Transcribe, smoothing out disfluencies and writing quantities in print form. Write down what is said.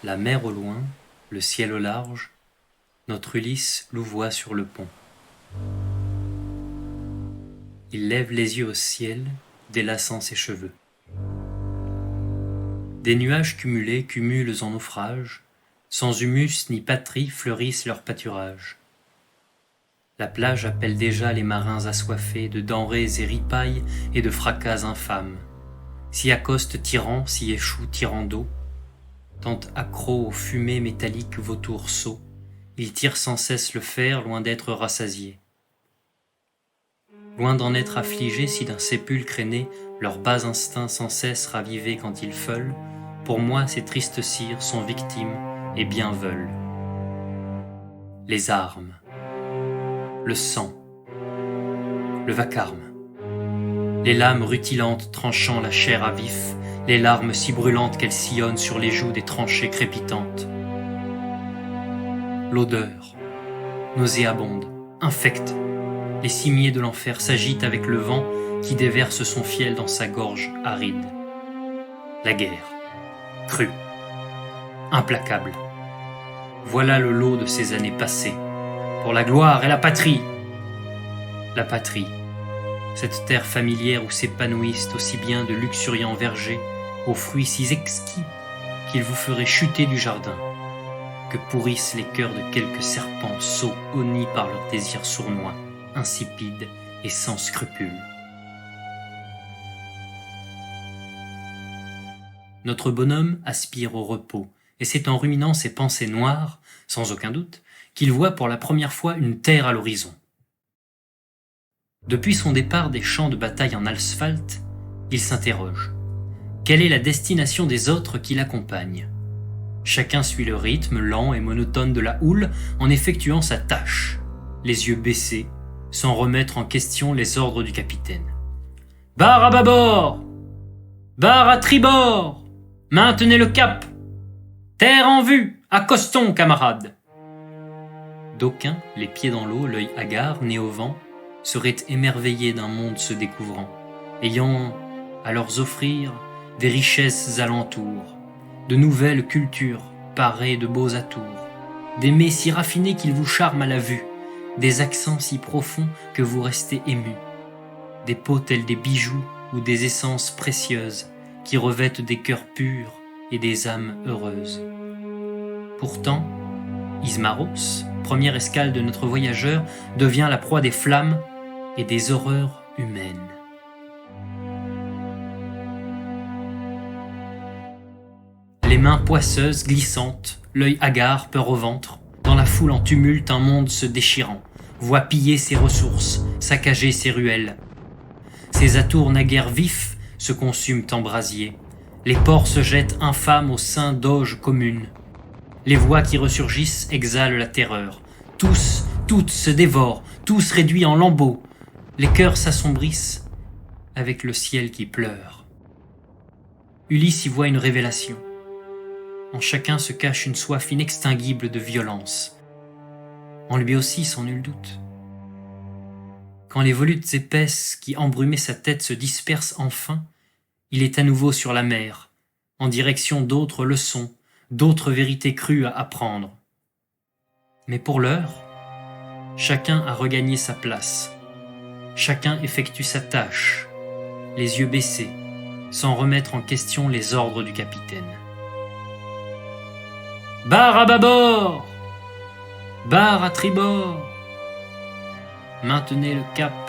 La mer au loin, le ciel au large, notre Ulysse louvoie sur le pont. Il lève les yeux au ciel, délaçant ses cheveux. Des nuages cumulés cumulent en naufrage, sans humus ni patrie fleurissent leurs pâturages. La plage appelle déjà les marins assoiffés de denrées et ripailles et de fracas infâmes. S'y accoste tyran, s'y échoue tyran d'eau. Tant accro aux fumées métalliques vautours sots, ils tirent sans cesse le fer, loin d'être rassasiés. Loin d'en être affligés si d'un sépulcre est né leur bas instinct sans cesse ravivé quand ils feulent, pour moi ces tristes cires sont victimes et bien veulent. Les armes, le sang, le vacarme, les lames rutilantes tranchant la chair à vif, les larmes si brûlantes qu'elles sillonnent sur les joues des tranchées crépitantes. L'odeur, nauséabonde, infecte, les cimiers de l'enfer s'agitent avec le vent qui déverse son fiel dans sa gorge aride. La guerre, crue, implacable. Voilà le lot de ces années passées, pour la gloire et la patrie. La patrie, cette terre familière où s'épanouissent aussi bien de luxuriants vergers, aux fruits si exquis qu'ils vous feraient chuter du jardin, que pourrissent les cœurs de quelques serpents sots honnis par leurs désirs sournois, insipides et sans scrupules. Notre bonhomme aspire au repos, et c'est en ruminant ses pensées noires, sans aucun doute, qu'il voit pour la première fois une terre à l'horizon. Depuis son départ des champs de bataille en asphalte, il s'interroge. Quelle est la destination des autres qui l'accompagnent ? Chacun suit le rythme lent et monotone de la houle en effectuant sa tâche, les yeux baissés, sans remettre en question les ordres du capitaine. « Barre à bâbord ! Barre à tribord ! Maintenez le cap ! Terre en vue ! Accostons, camarades !» D'aucuns, les pieds dans l'eau, l'œil hagard, né au vent, seraient émerveillés d'un monde se découvrant, ayant à leur offrir des richesses alentours, de nouvelles cultures parées de beaux atours, des mets si raffinés qu'ils vous charment à la vue, des accents si profonds que vous restez émus, des peaux telles des bijoux ou des essences précieuses qui revêtent des cœurs purs et des âmes heureuses. Pourtant, Ismaros, première escale de notre voyageur, devient la proie des flammes et des horreurs humaines. Les mains poisseuses, glissantes, l'œil hagard, peur au ventre, dans la foule en tumulte, un monde se déchirant, voit piller ses ressources, saccager ses ruelles. Ses atours naguère vifs se consument en brasier, les porcs se jettent infâmes au sein d'auges communes. Les voix qui ressurgissent exhalent la terreur. Tous, toutes se dévorent, tous réduits en lambeaux. Les cœurs s'assombrissent avec le ciel qui pleure. Ulysse y voit une révélation. En chacun se cache une soif inextinguible de violence. En lui aussi, sans nul doute. Quand les volutes épaisses qui embrumaient sa tête se dispersent enfin, il est à nouveau sur la mer, en direction d'autres leçons, d'autres vérités crues à apprendre. Mais pour l'heure, chacun a regagné sa place. Chacun effectue sa tâche, les yeux baissés, sans remettre en question les ordres du capitaine. Barre à bâbord ! Barre à tribord ! Maintenez le cap